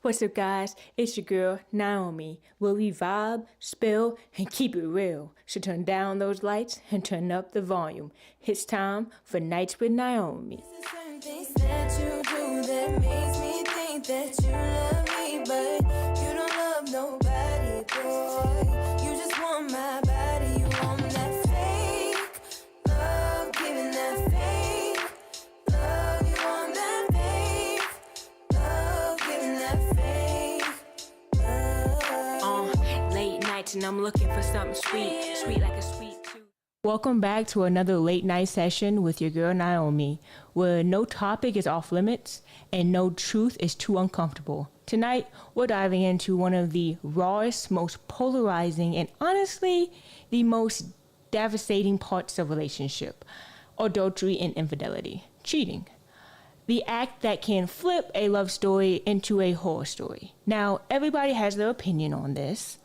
What's up, guys? It's your girl, Naomi, where we vibe, spill, and keep it real. So turn down those lights and turn up the volume. It's time for Nights with Naomi. Certain things that you do that makes me think that you love me, but you don't love nobody, boy. You just want my body, you want that fake love, giving that fake love. You want that fake love, giving that fake love. Late nights and I'm looking for something sweet, sweet like a sweet tooth. Welcome back to another late night session with your girl Naomi, where no topic is off limits and no truth is too uncomfortable. Tonight, we're diving into one of the rawest, most polarizing, and honestly, the most devastating parts of relationship: adultery and infidelity, cheating. The act that can flip a love story into a horror story. Now, everybody has their opinion on this.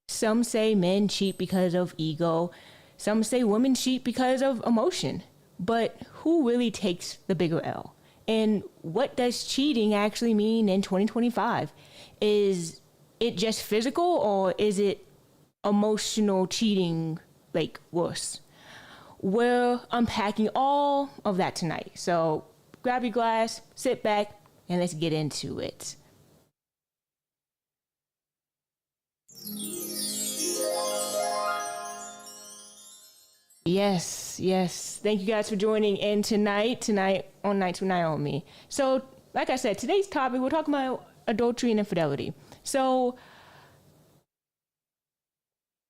Some say men cheat because of ego. Some say women cheat because of emotion. But who really takes the bigger L? And what does cheating actually mean in 2025? Is it just physical, or is it emotional cheating, like worse? We're unpacking all of that tonight. So grab your glass, sit back, and let's get into it. Yes. Thank you guys for joining in tonight on Nights with Naomi. So, like I said, today's topic, we're talking about adultery and infidelity. So,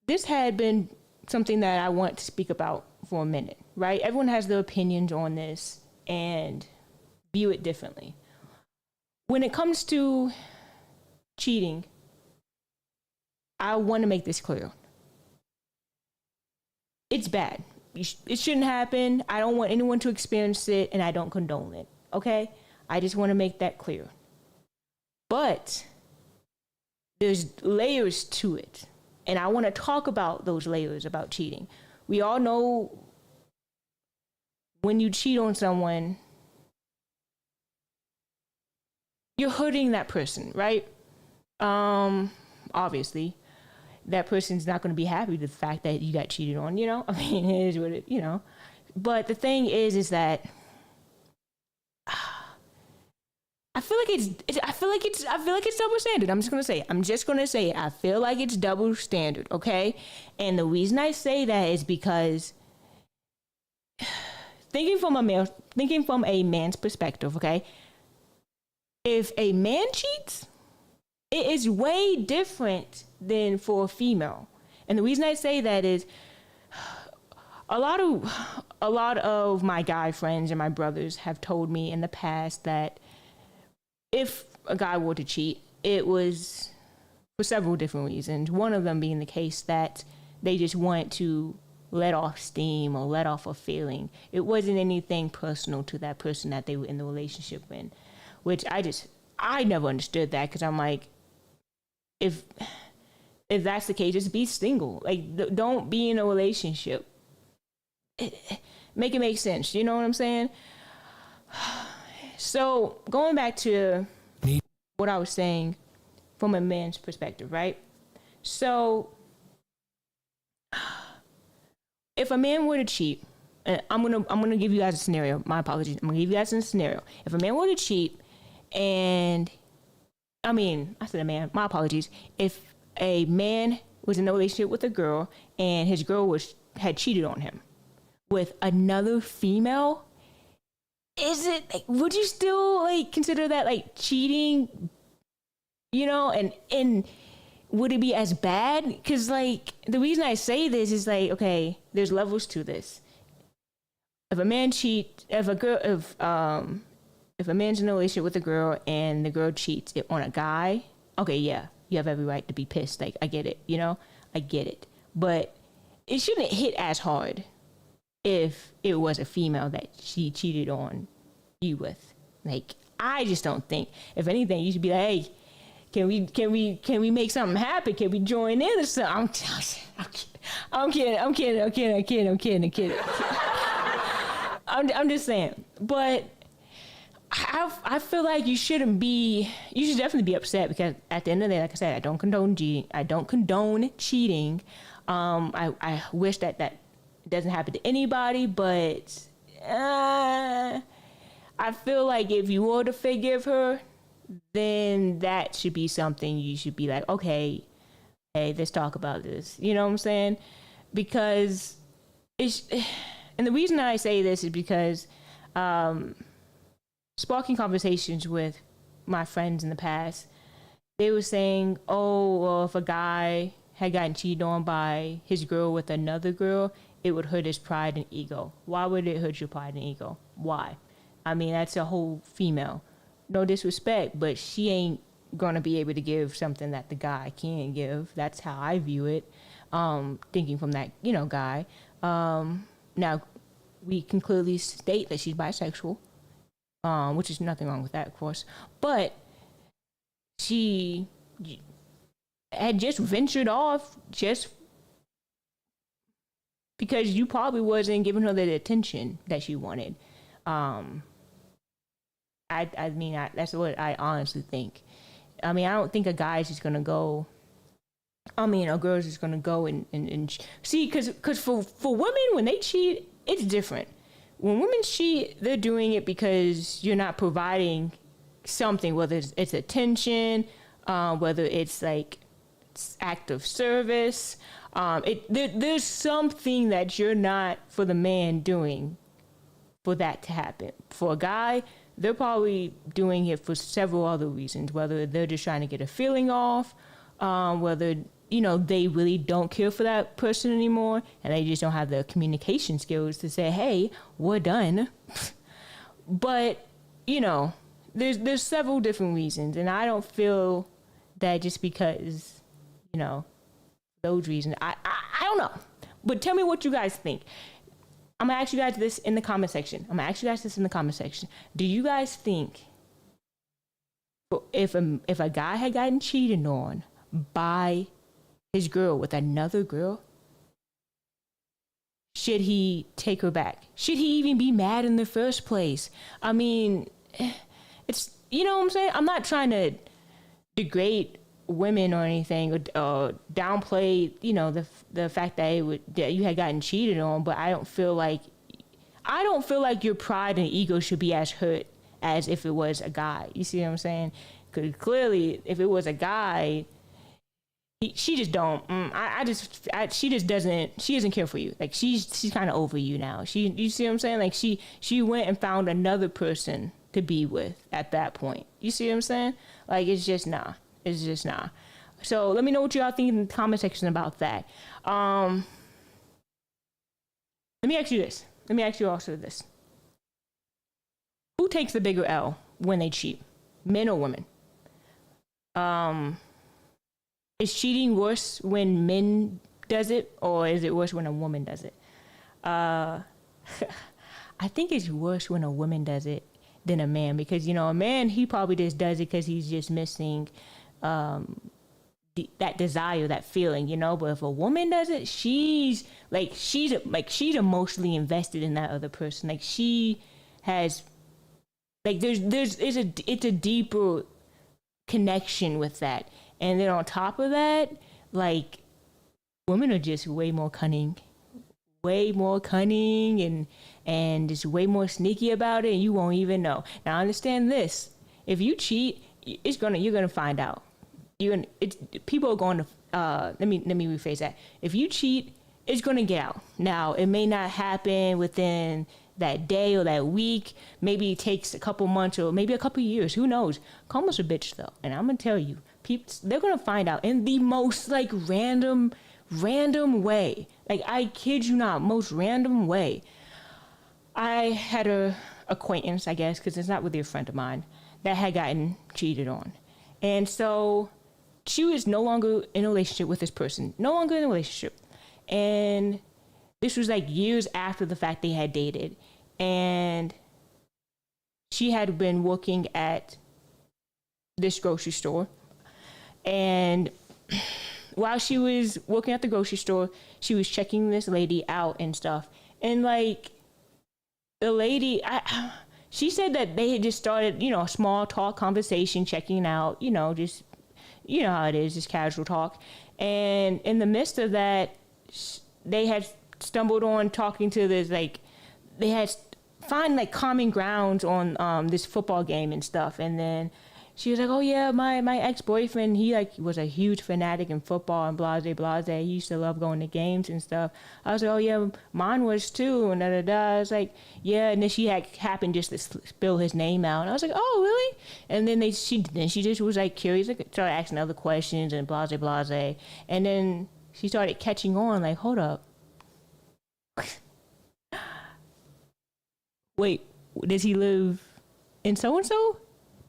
this had been something that I want to speak about for a minute, right? Everyone has their opinions on this and view it differently. When it comes to cheating, I want to make this clear. It's bad. It shouldn't happen. I don't want anyone to experience it, and I don't condone it. Okay? I just want to make that clear. But there's layers to it, and I want to talk about those layers about cheating. We all know when you cheat on someone, you're hurting that person, right? Obviously. That person's not going to be happy with the fact that you got cheated on, I mean, it is what it, But the thing is that I feel like it's double standard. I'm just going to say it. I feel like it's double standard, okay? And the reason I say that is because thinking from a man's perspective, okay? If a man cheats, it is way different than for a female. And the reason I say that is a lot of my guy friends and my brothers have told me in the past that if a guy were to cheat, it was for several different reasons. One of them being the case that they just want to let off steam or let off a feeling. It wasn't anything personal to that person that they were in the relationship with, which I never understood that, because I'm like, if that's the case, just be single. Like, don't be in a relationship. Make it make sense. You know what I'm saying? So going back to what I was saying from a man's perspective, right? So if a man were to cheat, and I'm gonna give you guys a scenario. My apologies. I'm gonna give you guys a scenario. If a man were to cheat, I said a man, my apologies. If a man was in a relationship with a girl and his girl had cheated on him with another female, would you still consider that cheating? And would it be as bad? Because the reason I say this is okay, there's levels to this. If a man if a man's in a relationship with a girl and the girl cheats on a guy, okay, yeah, you have every right to be pissed. I get it, I get it. But it shouldn't hit as hard if it was a female that she cheated on you with. I just don't think. If anything, you should be like, hey, can we make something happen? Can we join in or something? I'm kidding. I'm just saying. But I feel like you should definitely be upset, because at the end of the day, like I said, I don't condone cheating. I wish that doesn't happen to anybody, but I feel like if you were to forgive her, then that should be something you should be like, okay, hey, let's talk about this. You know what I'm saying? Because and the reason I say this is because sparking conversations with my friends in the past, they were saying, oh, well, if a guy had gotten cheated on by his girl with another girl, it would hurt his pride and ego. Why would it hurt your pride and ego? Why? I mean, that's a whole female. No disrespect, but she ain't gonna be able to give something that the guy can't give. That's how I view it. Thinking from that, guy. Now, we can clearly state that she's bisexual, which is nothing wrong with that, of course. But she had just ventured off just because you probably wasn't giving her the attention that she wanted. I mean, that's what I honestly think. I mean, I don't think a guy's just gonna go. I mean, a girl's just gonna go and see, because for women, when they cheat, it's different. When women cheat, they're doing it because you're not providing something, whether it's attention, whether it's like act of service. There's something that you're not, for the man, doing for that to happen. For a guy, they're probably doing it for several other reasons, whether they're just trying to get a feeling off, whether they really don't care for that person anymore, and they just don't have the communication skills to say, hey, we're done. But there's several different reasons, and I don't feel that just because those reasons, I don't know. But tell me what you guys think. I'm gonna ask you guys this in the comment section. Do you guys think if a guy had gotten cheated on by his girl with another girl, should he take her back? Should he even be mad in the first place? I mean, it's, what I'm saying? I'm not trying to degrade women or anything, or downplay, the fact that you had gotten cheated on, but I don't feel like your pride and ego should be as hurt as if it was a guy. You see what I'm saying? Because clearly, if it was a guy, she just don't. She just doesn't. She doesn't care for you. Like she's kind of over you now. You see what I'm saying? Like she went and found another person to be with at that point. You see what I'm saying? Like it's just nah. It's just nah. So let me know what y'all think in the comment section about that. Let me ask you this. Let me ask you also this. Who takes the bigger L when they cheat? Men or women? Is cheating worse when men does it, or is it worse when a woman does it? I think it's worse when a woman does it than a man, because a man, he probably just does it because he's just missing that desire, that feeling, But if a woman does it, she's emotionally invested in that other person. Like she has, like it's a deeper connection with that. And then on top of that, like women are just way more cunning and just way more sneaky about it, and you won't even know. Now understand this: if you cheat, you're gonna find out. People are going to let me rephrase that. If you cheat, it's gonna get out. Now it may not happen within that day or that week. Maybe it takes a couple months or maybe a couple years. Who knows? Karma's a bitch though, and I'm gonna tell you, people, they're gonna find out in the most like random way. Like I kid you not, most random way. I had a acquaintance, I guess, because it's not really a friend of mine, that had gotten cheated on, and so she was no longer in a relationship with this person, and this was like years after the fact they had dated, and she had been working at this grocery store, and while she was working at the grocery store, she was checking this lady out and stuff, and like the lady, she said that they had just started, a small talk conversation, checking out, just, how it is, just casual talk. And in the midst of that, they had stumbled on talking to this, they had find common grounds on this football game and stuff. And then she was like, oh yeah, my ex-boyfriend, he was a huge fanatic in football and blase. He used to love going to games and stuff. I was like, oh yeah, mine was too, and I was like, yeah. And then she happened just to spill his name out, and I was like, oh really? And then she just was curious, started asking other questions and blase. And then she started catching on, hold up. Wait, does he live in so-and-so?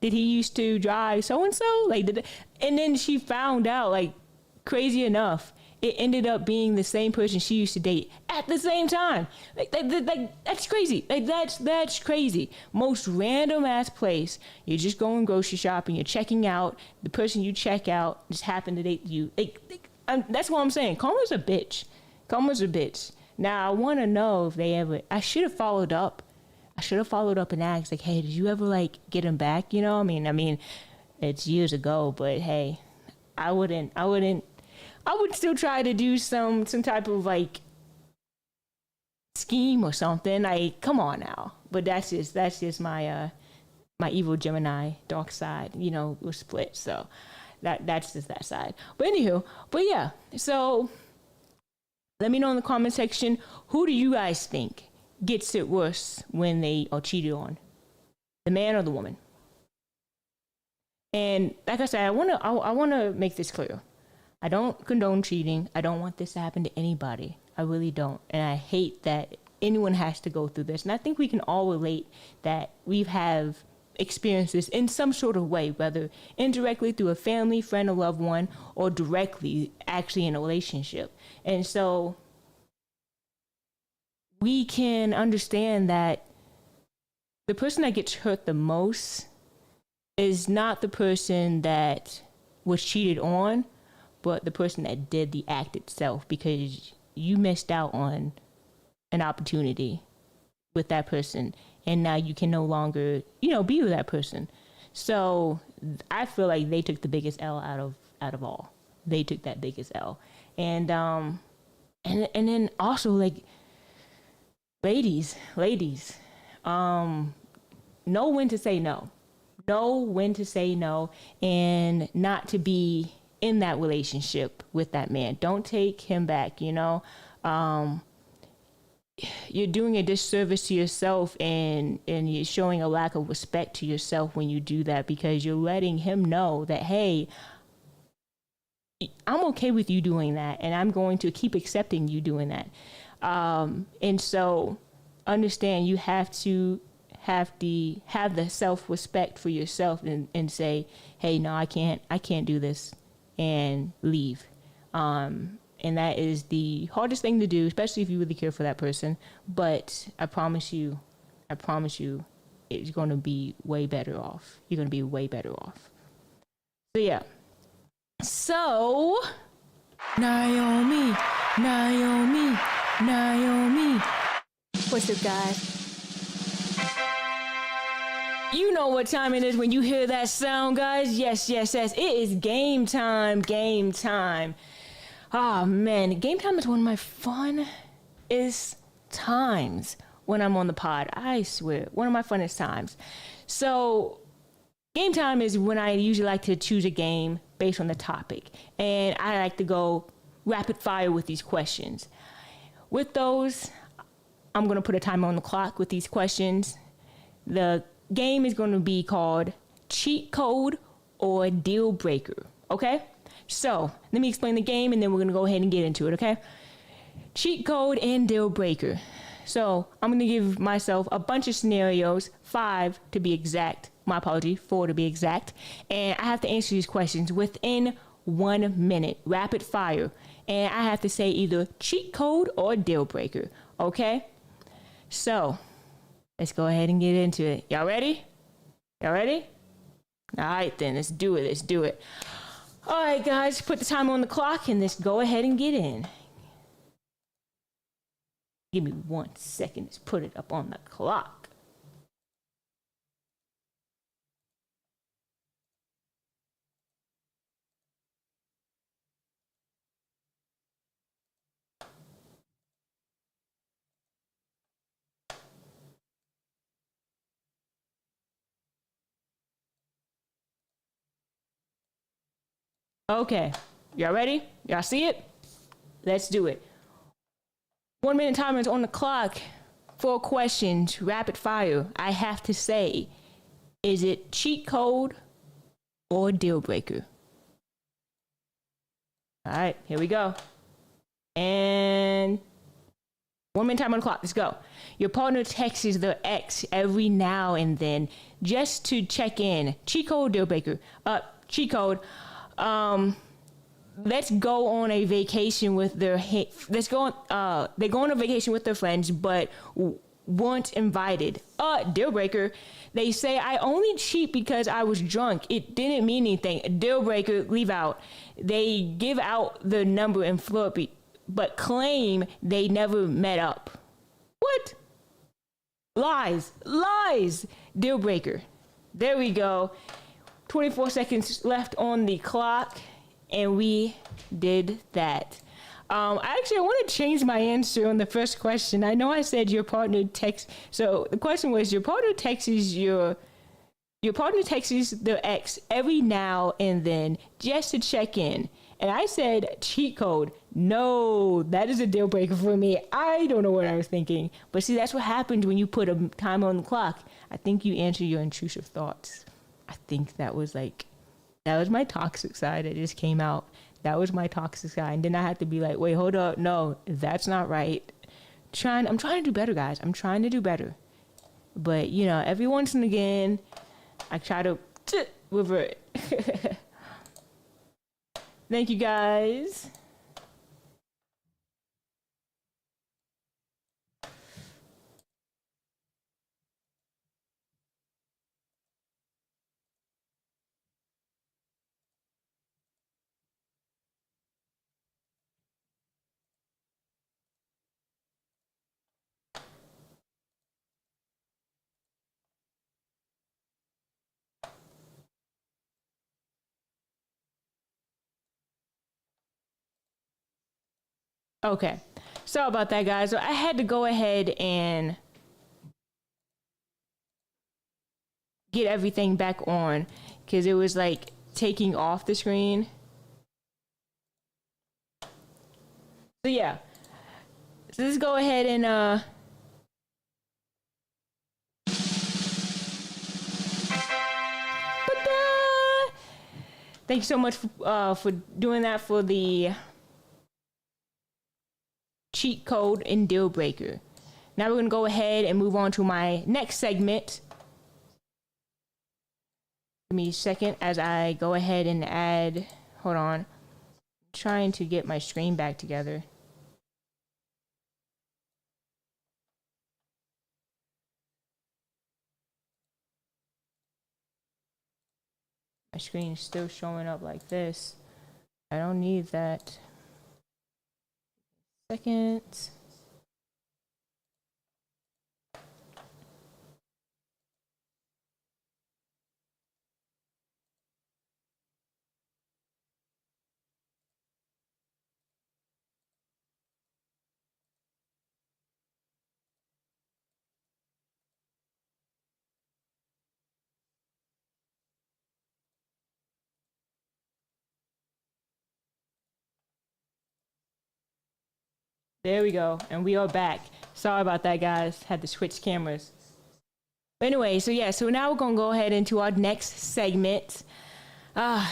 Did he used to drive so-and-so? And then she found out, crazy enough, it ended up being the same person she used to date at the same time. That's crazy. That's crazy. Most random ass place. You're just going grocery shopping. You're checking out. The person you check out just happened to date you. That's what I'm saying. Karma's a bitch. Now, I want to know if I should have followed up. And asked, hey, did you ever get him back? I mean, it's years ago, but hey, I would still try to do some type of scheme or something. Come on now. But that's just my my evil Gemini dark side, we're split. So that's just that side. But yeah. So let me know in the comment section, who do you guys think gets it worse when they are cheated on, the man or the woman? And like I said, I want to make this clear. I don't condone cheating. I don't want this to happen to anybody. I really don't. And I hate that anyone has to go through this. And I think we can all relate that we have experienced this in some sort of way, whether indirectly through a family, friend, or loved one, or directly actually in a relationship. And so we can understand that the person that gets hurt the most is not the person that was cheated on, but the person that did the act itself, because you missed out on an opportunity with that person, and now you can no longer, be with that person. So I feel like they took the biggest L out of all. They took that biggest L, and then also ladies, know when to say no. Know when to say no, and not to be in that relationship with that man. Don't take him back, you're doing a disservice to yourself, and you're showing a lack of respect to yourself when you do that, because you're letting him know that, hey, I'm okay with you doing that, and I'm going to keep accepting you doing that. And so understand, you have to have the self-respect for yourself, and say, hey, no, I can't do this, and leave. And that is the hardest thing to do, especially if you really care for that person. But I promise you, it's going to be way better off. You're going to be way better off. So yeah. So, Nyomi. What's up, guys? You know what time it is when you hear that sound, guys. Yes. It is game time. Oh, man. Game time is one of my funnest times when I'm on the pod. I swear. One of my funnest times. So, game time is when I usually like to choose a game based on the topic. And I like to go rapid fire with these questions. With those, I'm going to put a timer on the clock with these questions. The game is going to be called Cheat Code or Deal Breaker. Okay? So, let me explain the game, and then we're going to go ahead and get into it, okay? Cheat code and deal breaker. So, I'm going to give myself a bunch of scenarios, 5 to be exact. My apology, 4 to be exact. And I have to answer these questions within 1 minute, rapid fire. And I have to say either cheat code or deal breaker, okay? So, let's go ahead and get into it. Y'all ready? All right, then, let's do it. All right, guys, put the timer on the clock, and let's go ahead and get in. Give me 1 second. Let's put it up on the clock. Okay, y'all ready? Y'all see it? Let's do it. 1 minute timer is on the clock. 4 questions, rapid fire. I have to say, is it cheat code or deal breaker? All right, here we go. And 1 minute time on the clock. Let's go. Your partner texts their ex every now and then just to check in. Cheat code, deal breaker. Cheat code. Let's go on a vacation with their. Let's go on. They go on a vacation with their friends, but weren't invited. Deal breaker. They say I only cheat because I was drunk. It didn't mean anything. Deal breaker. Leave out. They give out the number and flirt, but claim they never met up. What? Lies. Deal breaker. There we go. 24 seconds left on the clock, and we did that. I want to change my answer on the first question. I know I said your partner texts. So the question was your partner texts your partner texts their ex every now and then just to check in. And I said cheat code. No, that is a deal breaker for me. I don't know what I was thinking. But see, that's what happens when you put a timer on the clock. I think you answer your intrusive thoughts. I think that was my toxic side that just came out. That was my toxic side. And then I had to be like, wait, hold up. No, that's not right. I'm trying to do better, guys. I'm trying to do better. But, every once and again, I try to revert. Thank you, guys. Okay, sorry about that, guys. So I had to go ahead and get everything back on because it was taking off the screen. So yeah, so let's go ahead and thank you so much for doing that for the cheat code and deal breaker. Now we're going to go ahead and move on to my next segment. Give me a second as I go ahead and add, hold on, I'm trying to get my screen back together. My screen is still showing up like this. I don't need that. Second. There we go. And we are back. Sorry about that, guys. Had to switch cameras. But anyway, so now we're going to go ahead into our next segment.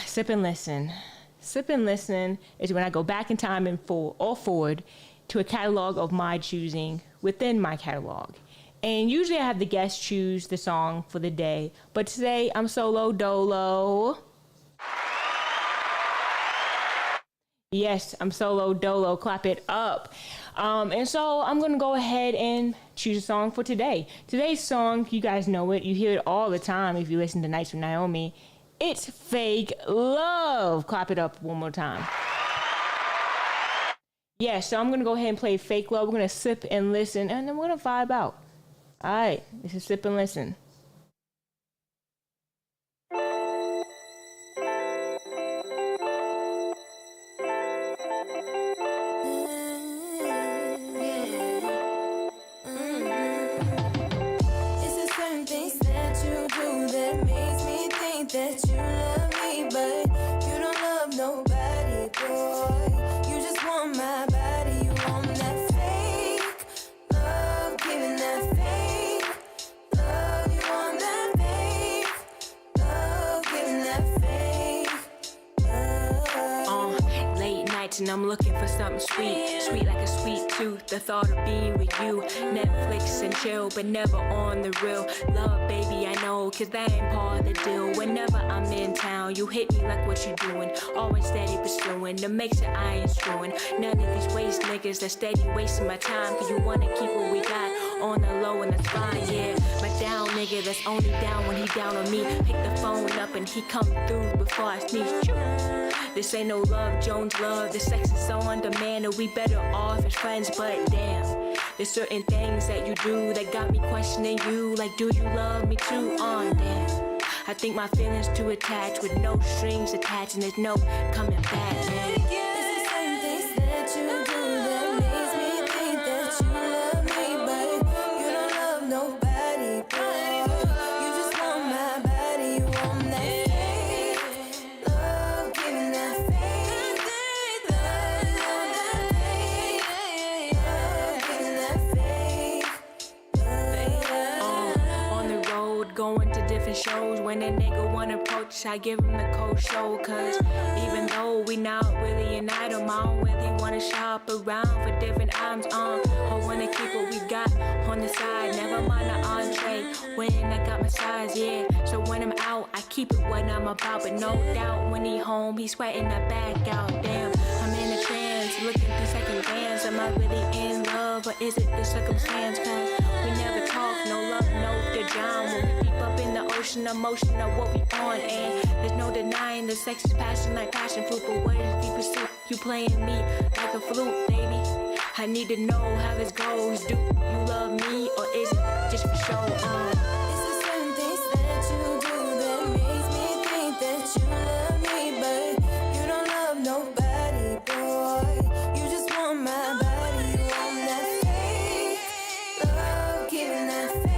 Sip and listen. Sip and listen is when I go back in time and forward to a catalog of my choosing within my catalog. And usually I have the guest choose the song for the day. But today I'm solo dolo. Yes, I'm solo dolo. Clap it up. And so I'm going to go ahead and choose a song for today. Today's song, you guys know it. You hear it all the time if you listen to Nights with Nyomi. It's Fake Love. Clap it up one more time. Yeah, so I'm going to go ahead and play Fake Love. We're going to sip and listen, and then we're going to vibe out. All right, this is Sip and Listen. That you love me, but you don't love nobody. nights and I'm looking for something sweet, sweet like a sweet tooth. The thought of being with you, Netflix and chill, but never on the real. Love, baby, I know, cause that ain't part of the deal. Whenever I'm in town, you hit me like what you doing. Always steady pursuing, to make sure I ain't screwing. None of these waste niggas that steady wasting my time, cause you wanna keep what we got on the low and that's fine, yeah. My down nigga that's only down when he down on me. Pick the phone up and he come through before I sneeze. This ain't no Love Jones love, the sex is so on demand and we better off as friends, but damn, there's certain things that you do that got me questioning you, like do you love me too? Damn, I think my feelings too attached with no strings attached and there's no coming back, man. Going to different shows when a nigga wanna approach, I give him the cold show. Cause even though we not really an item, I don't really wanna shop around for different items. I wanna keep what we got on the side, never mind the entree when I got my size, yeah. So when I'm out, I keep it what I'm about, but no doubt when he home, he's sweating the back out. Damn, I'm in a trance, looking through second glance. Am I really in love or is it the circumstance? Cause we never talk, no love, no down. When we deep up in the ocean, emotion of what we on, and there's no denying the sex is passion like passion fruit. But what is the pursuit? You playing me like a flute, baby. I need to know how this goes. Do you love me or is it just for show? It's the certain things that you do that makes me think that you love me, but you don't love nobody, boy. You just want my body, you want that fake love, giving that fake.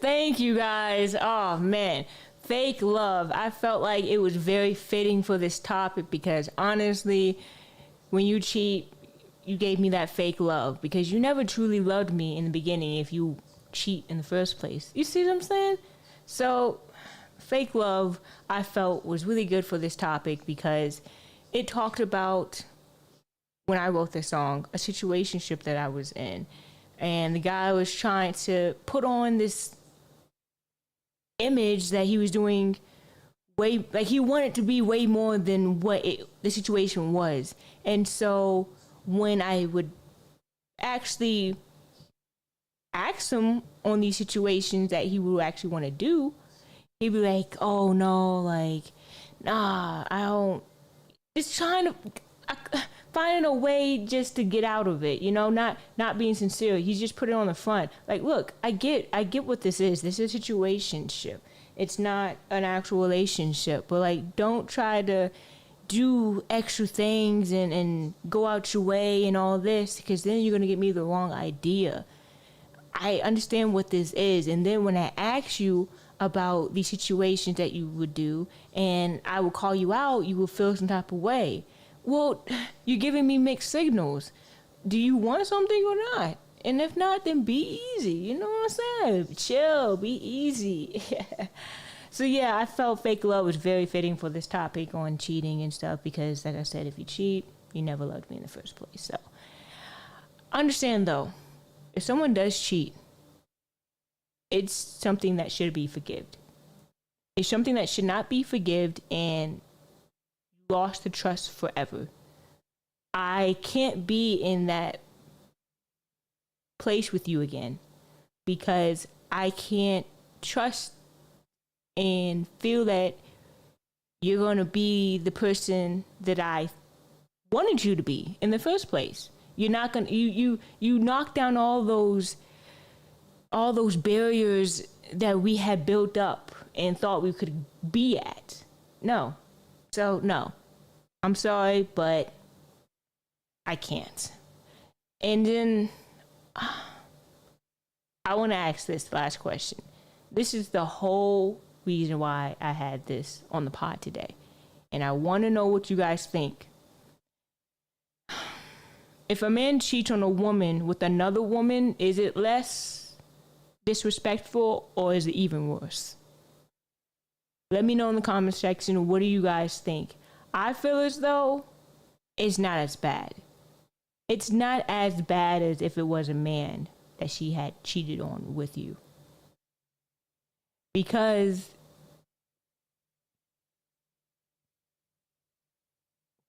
Thank you guys. Oh man, fake love. I felt like it was very fitting for this topic because honestly, when you cheat, you gave me that fake love because you never truly loved me in the beginning if you cheat in the first place. You see what I'm saying? So fake love, I felt was really good for this topic because it talked about, when I wrote this song, a situationship that I was in. And the guy was trying to put on this image that he was doing way, like he wanted to be way more than what the situation was. And so when I would actually ask him on these situations that he would actually want to do, he'd be like, oh no, like, nah, I don't, just trying to, finding a way just to get out of it, you know, not being sincere. He's just put it on the front. Like, look, I get what this is. This is a situationship. It's not an actual relationship. But like, don't try to do extra things and go out your way and all this, because then you're gonna get me the wrong idea. I understand what this is, and then when I ask you about these situations that you would do, and I will call you out, you will feel some type of way. Well, you're giving me mixed signals. Do you want something or not? And if not, then be easy. You know what I'm saying? Chill, be easy. So yeah, I felt fake love was very fitting for this topic on cheating and stuff because, like I said, if you cheat, you never loved me in the first place. So understand though, if someone does cheat, it's something that should be forgiven. It's something that should not be forgiven, and lost the trust forever. I can't be in that place with you again because I can't trust and feel that you're going to be the person that I wanted you to be in the first place. You're not gonna you knock down all those barriers that we had built up and thought we could be at. No. So no. I'm sorry, but I can't. And then I want to ask this last question. This is the whole reason why I had this on the pod today. And I want to know what you guys think. If a man cheats on a woman with another woman, is it less disrespectful or is it even worse? Let me know in the comment section, what do you guys think? I feel as though it's not as bad. It's not as bad as if it was a man that she had cheated on with you. Because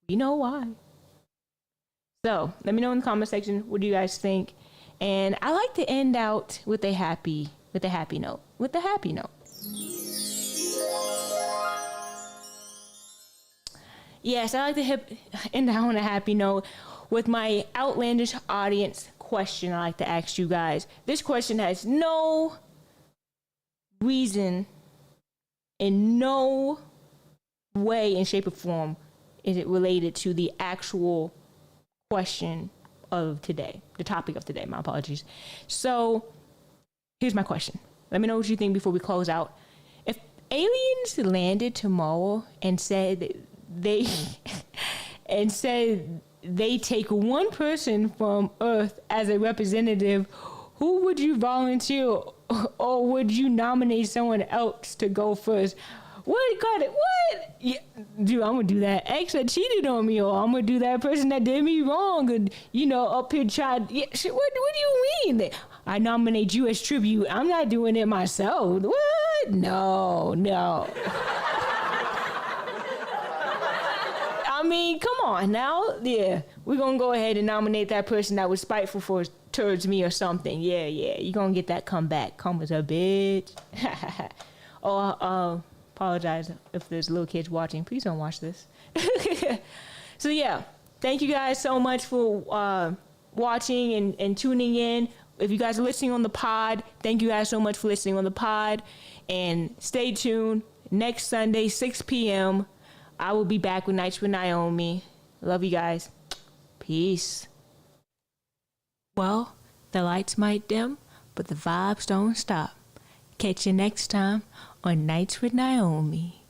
we know why. So let me know in the comment section, what do you guys think? And I like to end out with a happy note. Yes, I like to end out on a happy note with my outlandish audience question I like to ask you guys. This question has no reason, in no way, in shape or form, is it related to the actual question of today, the topic of today. My apologies. So here's my question. Let me know what you think before we close out. If aliens landed tomorrow and said they take one person from Earth as a representative, who would you volunteer, or would you nominate someone else to go first? What? Got it? What? Yeah, dude, I'm gonna do that ex that cheated on me, or I'm gonna do that person that did me wrong, and up here tried. Yeah, shit, what do you mean? I nominate you as tribute. I'm not doing it myself. What? No. I mean, come on now. Yeah, we're gonna go ahead and nominate that person that was spiteful towards me or something. Yeah, you're gonna get that comeback. Come as a bitch. Apologize if there's little kids watching. Please don't watch this. So yeah, thank you guys so much for watching and tuning in. If you guys are listening on the pod, thank you guys so much for listening on the pod. And stay tuned. Next Sunday, 6 p.m., I will be back with Nights with Nyomi. Love you guys. Peace. Well, the lights might dim, but the vibes don't stop. Catch you next time on Nights with Nyomi.